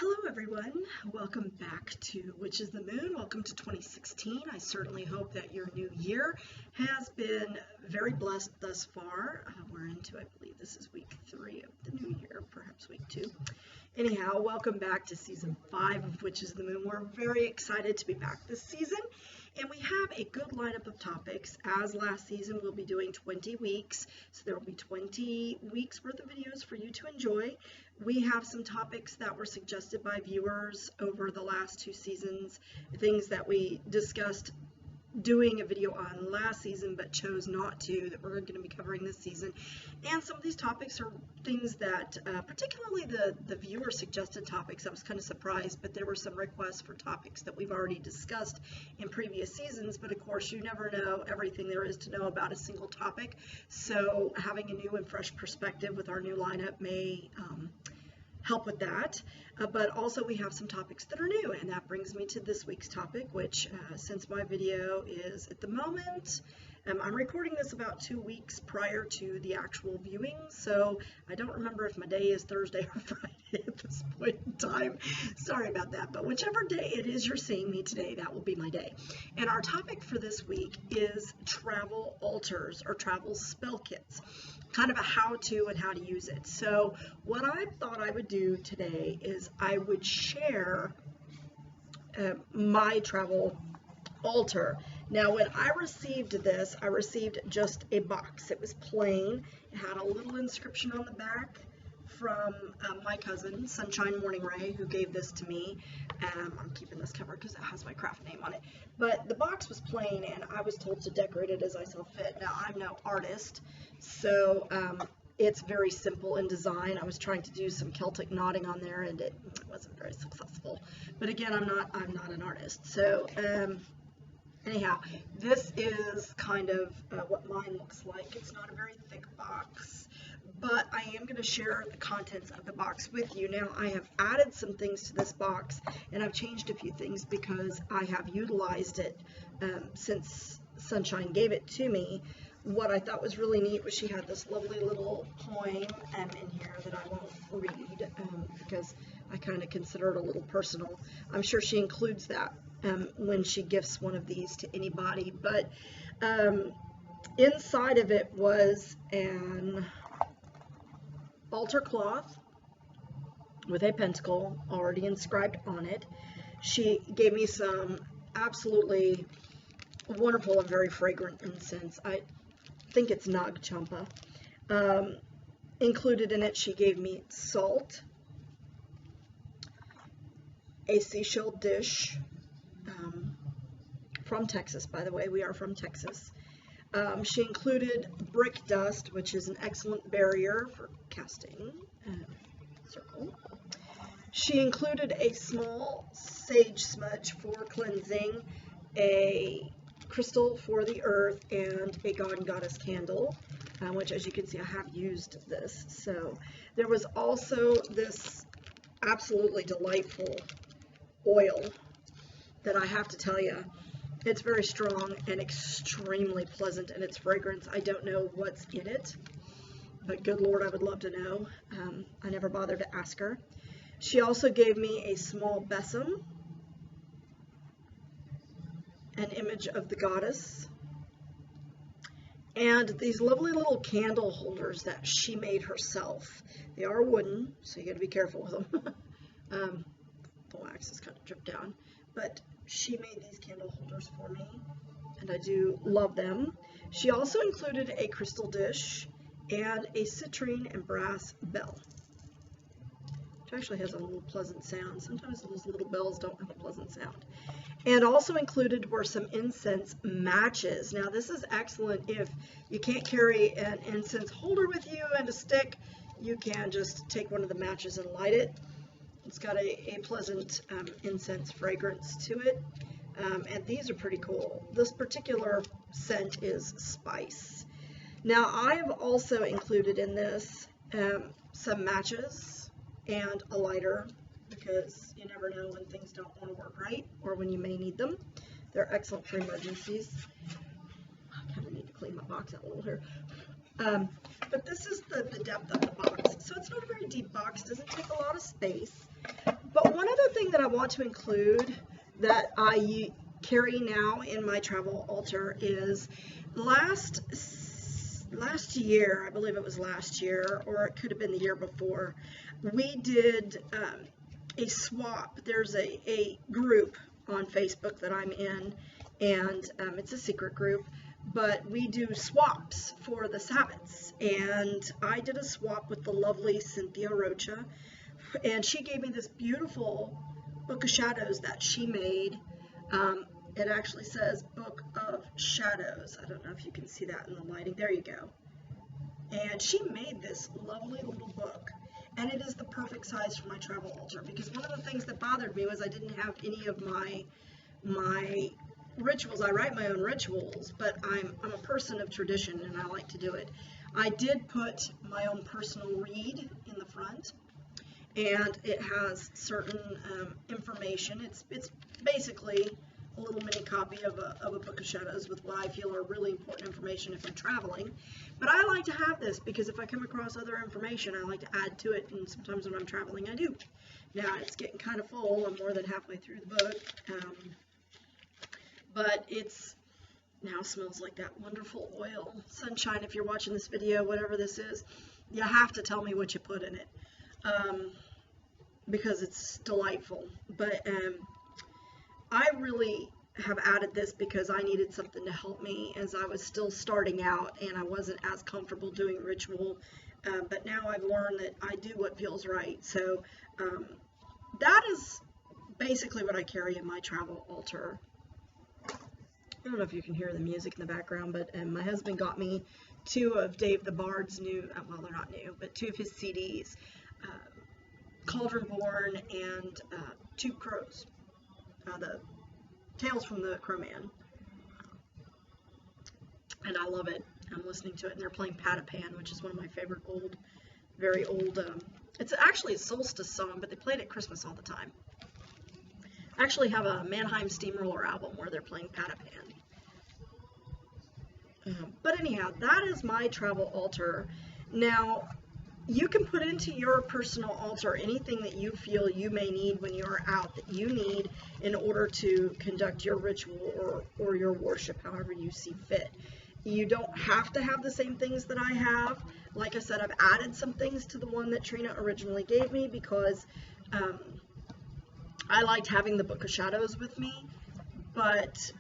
Hello everyone, welcome back to Which is the Moon. Welcome to 2016. I certainly hope that your new year has been very blessed thus far. We're into, I believe this is week 3 of the new year, perhaps week 2. Anyhow, welcome back to season 5 of Which is the Moon. We're very excited to be back this season, and we have a good lineup of topics. As last season, we'll be doing 20 weeks, so there will be 20 weeks worth of videos for you to enjoy. We have some topics that were suggested by viewers over the last 2 seasons, things that we discussed doing a video on last season but chose not to, that we're going to be covering this season. And some of these topics are things that, particularly the viewer suggested topics, I was kind of surprised, but there were some requests for topics that we've already discussed in previous seasons, but of course you never know everything there is to know about a single topic, so having a new and fresh perspective with our new lineup may help with that. But also we have some topics that are new, and that brings me to this week's topic, which since my video is at the moment, I'm recording this about 2 weeks prior to the actual viewing, so I don't remember if my day is Thursday or Friday at this point in time. Sorry about that, but whichever day it is you're seeing me today, that will be my day. And our topic for this week is travel altars or travel spell kits, kind of a how-to and how to use it. So what I thought I would do today is I would share my travel altar. Now when I received this, I received just a box. It was plain. It had a little inscription on the back from my cousin, Sunshine Morning Ray, who gave this to me. I'm keeping this cover because it has my craft name on it. But the box was plain, and I was told to decorate it as I saw fit. Now, I'm no artist, so it's very simple in design. I was trying to do some Celtic knotting on there, and it wasn't very successful. But again, I'm not an artist. So anyhow, this is kind of what mine looks like. It's not a very thick box, but I am going to share the contents of the box with you. Now, I have added some things to this box, and I've changed a few things because I have utilized it since Sunshine gave it to me. What I thought was really neat was she had this lovely little poem in here that I won't read because I kind of consider it a little personal. I'm sure she includes that when she gifts one of these to anybody, but inside of it was an altar cloth with a pentacle already inscribed on it. She gave me some absolutely wonderful and very fragrant incense. I think it's Nag Champa. Included in it, she gave me salt, a seashell dish, from Texas, by the way. We are from Texas. She included brick dust, which is an excellent barrier for casting circle. She included a small sage smudge for cleansing, a crystal for the earth, and a god and goddess candle, which, as you can see, I have used this. So there was also this absolutely delightful oil that I have to tell you, it's very strong and extremely pleasant in its fragrance. I don't know what's in it, but good Lord, I would love to know. I never bothered to ask her. She also gave me a small besom, an image of the goddess, and these lovely little candle holders that she made herself. They are wooden, so you got to be careful with them. The wax is kind of dripped down, but she made these candle holders for me, and I do love them. She also included a crystal dish and a citrine and brass bell, which actually has a little pleasant sound. Sometimes those little bells don't have a pleasant sound. And also included were some incense matches. Now, this is excellent if you can't carry an incense holder with you and a stick. You can just take one of the matches and light it. It's got a pleasant incense fragrance to it, and these are pretty cool. This particular scent is spice. Now, I have also included in this some matches and a lighter, because you never know when things don't want to work right or when you may need them. They're excellent for emergencies. I kind of need to clean my box out a little here. But this is the depth of the box. So it's not a very deep box, doesn't take a lot of space. But one other thing that I want to include that I carry now in my travel altar is last year, I believe it was last year, or it could have been the year before, we did a swap. There's a group on Facebook that I'm in, and it's a secret group, but we do swaps for the Sabbats, and I did a swap with the lovely Cynthia Rocha, and she gave me this beautiful Book of Shadows that she made. It actually says Book of Shadows. I don't know if you can see that in the lighting. There you go. And she made this lovely little book, and it is the perfect size for my travel altar, because one of the things that bothered me was I didn't have any of my rituals. I write my own rituals, but I'm a person of tradition, and I like to do it. I did put my own personal read in the front, and it has certain information. It's basically a little mini copy of a Book of Shadows with what I feel are really important information if I'm traveling. But I like to have this because if I come across other information, I like to add to it, and sometimes when I'm traveling, I do. Now, it's getting kind of full. I'm more than halfway through the book. But it's now smells like that wonderful oil. Sunshine, if you're watching this video, whatever this is, you have to tell me what you put in it. Because it's delightful. But I really have added this because I needed something to help me as I was still starting out and I wasn't as comfortable doing ritual. But now I've learned that I do what feels right. So that is basically what I carry in my travel altar. I don't know if you can hear the music in the background, but my husband got me 2 of Dave the Bard's new, well, they're not new, but 2 of his CDs, Cauldron Born and 2 Crows, the Tales from the Crowman, and I love it. I'm listening to it, and they're playing Patapan, which is one of my favorite old, very old, it's actually a solstice song, but they play it at Christmas all the time. I actually have a Mannheim Steamroller album where they're playing Patapan. But anyhow, that is my travel altar. Now, you can put into your personal altar anything that you feel you may need when you're out, that you need in order to conduct your ritual or your worship, however you see fit. You don't have to have the same things that I have. Like I said, I've added some things to the one that Trina originally gave me because I liked having the Book of Shadows with me, but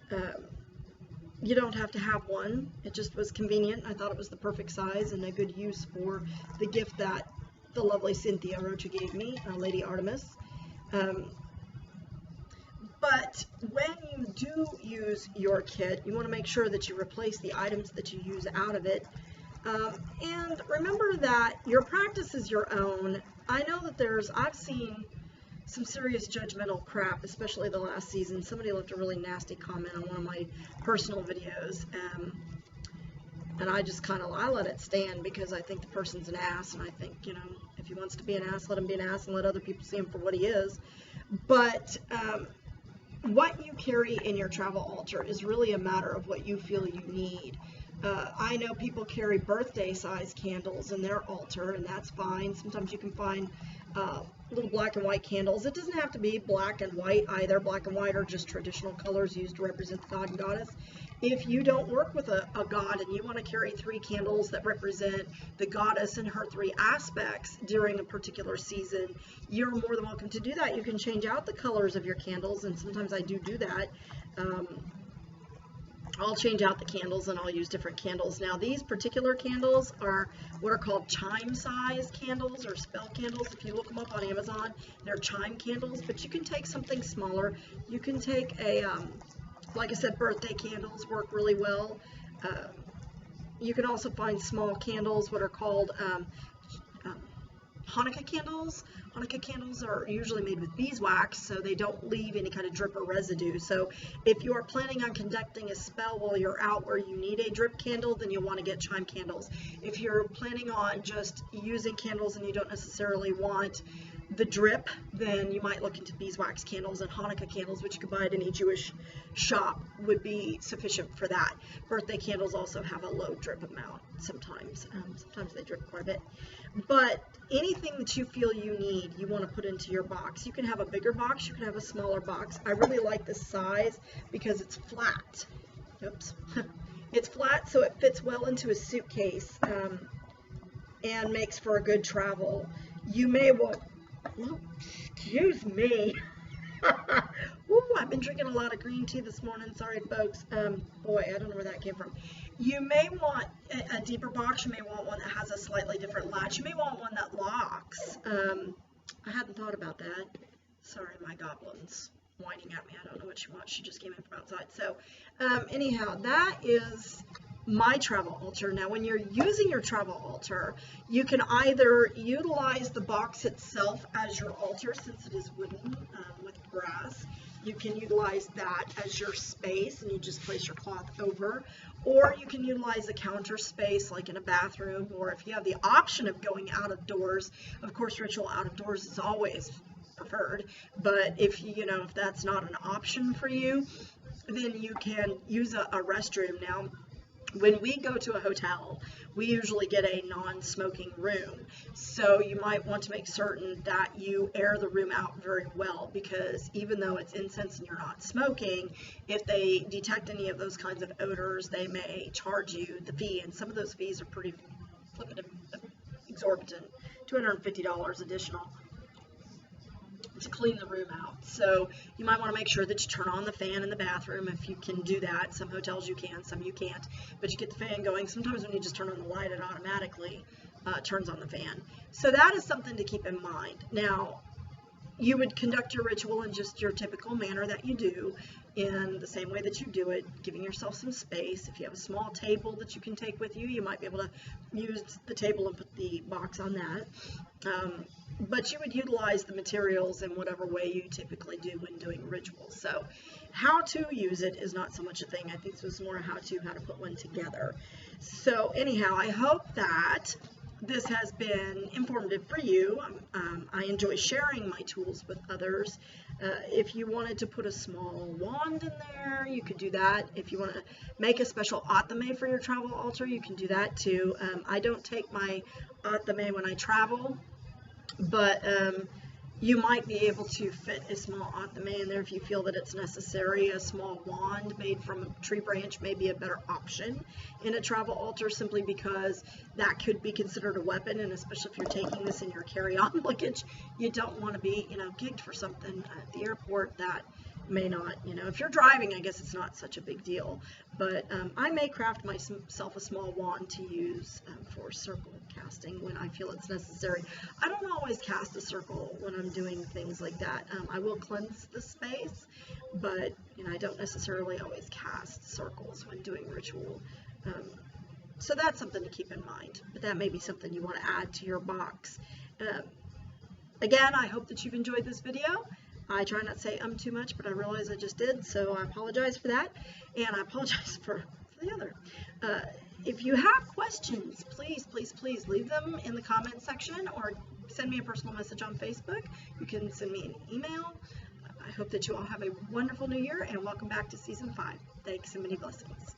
you don't have to have one. It just was convenient. I thought it was the perfect size and a good use for the gift that the lovely Cynthia Rocha gave me, Lady Artemis. But when you do use your kit, you want to make sure that you replace the items that you use out of it. And remember that your practice is your own. I know that I've seen some serious judgmental crap, especially the last season. Somebody left a really nasty comment on one of my personal videos, and I just I let it stand because I think the person's an ass, and I think, you know, if he wants to be an ass, let him be an ass and let other people see him for what he is. But what you carry in your travel altar is really a matter of what you feel you need. I know people carry birthday size candles in their altar, and that's fine. Sometimes you can find little black and white candles. It doesn't have to be black and white either. Black and white are just traditional colors used to represent the god and goddess. If you don't work with a god and you want to carry 3 candles that represent the goddess and her 3 aspects during a particular season, you're more than welcome to do that. You can change out the colors of your candles, and sometimes I do that. I'll change out the candles and I'll use different candles. Now, these particular candles are what are called chime size candles or spell candles. If you look them up on Amazon, they're chime candles, but you can take something smaller. You can take a, like I said, birthday candles work really well. You can also find small candles, what are called Hanukkah candles. Hanukkah candles are usually made with beeswax, so they don't leave any kind of drip or residue. So if you are planning on conducting a spell while you're out where you need a drip candle, then you'll want to get chime candles. If you're planning on just using candles and you don't necessarily want the drip, then you might look into beeswax candles, and Hanukkah candles, which you could buy at any Jewish shop, would be sufficient for that. Birthday candles also have a low drip amount sometimes. Sometimes they drip quite a bit. But anything that you feel you need, you want to put into your box. You can have a bigger box, you can have a smaller box. I really like this size because it's flat. Oops. It's flat, so it fits well into a suitcase and makes for a good travel. You may want, oh, excuse me. Ooh, I've been drinking a lot of green tea this morning. Sorry, folks. Boy, I don't know where that came from. You may want a deeper box. You may want one that has a slightly different latch. You may want one that locks. I hadn't thought about that. Sorry, my goblin's whining at me. I don't know what she wants. She just came in from outside. So anyhow, that is my travel altar. Now, when you're using your travel altar, you can either utilize the box itself as your altar, since it is wooden with brass. You can utilize that as your space, and you just place your cloth over. Or you can utilize a counter space, like in a bathroom, or if you have the option of going out of doors. Of course, ritual out of doors is always preferred, but if if that's not an option for you, then you can use a restroom. Now, when we go to a hotel, we usually get a non-smoking room, so you might want to make certain that you air the room out very well, because even though it's incense and you're not smoking, if they detect any of those kinds of odors, they may charge you the fee, and some of those fees are pretty flippin' exorbitant, $250 additional to clean the room out. So you might want to make sure that you turn on the fan in the bathroom if you can do that. Some hotels you can, some you can't, but you get the fan going. Sometimes when you just turn on the light, it automatically turns on the fan. So that is something to keep in mind. Now, you would conduct your ritual in just your typical manner that you do, in the same way that you do it, giving yourself some space. If you have a small table that you can take with you, you might be able to use the table and put the box on that. But you would utilize the materials in whatever way you typically do when doing rituals. So how to use it is not so much a thing. I think this was more how to put one together. So anyhow, I hope that this has been informative for you. I enjoy sharing my tools with others. If you wanted to put a small wand in there, you could do that. If you want to make a special atame for your travel altar, you can do that too. I don't take my atame when I travel, but you might be able to fit a small atame in there if you feel that it's necessary. A small wand made from a tree branch may be a better option in a travel altar, simply because that could be considered a weapon, and especially if you're taking this in your carry-on luggage, you don't want to be, gigged for something at the airport that may not, if you're driving, I guess it's not such a big deal, but I may craft myself a small wand to use for circle casting when I feel it's necessary. I don't always cast a circle when I'm doing things like that. I will cleanse the space, but I don't necessarily always cast circles when doing ritual. So that's something to keep in mind, but that may be something you want to add to your box. Again, I hope that you've enjoyed this video. I try not to say too much, but I realize I just did, so I apologize for that, and I apologize for the other. If you have questions, please leave them in the comment section, or send me a personal message on Facebook. You can send me an email. I hope that you all have a wonderful new year, and welcome back to Season 5. Thanks and many blessings.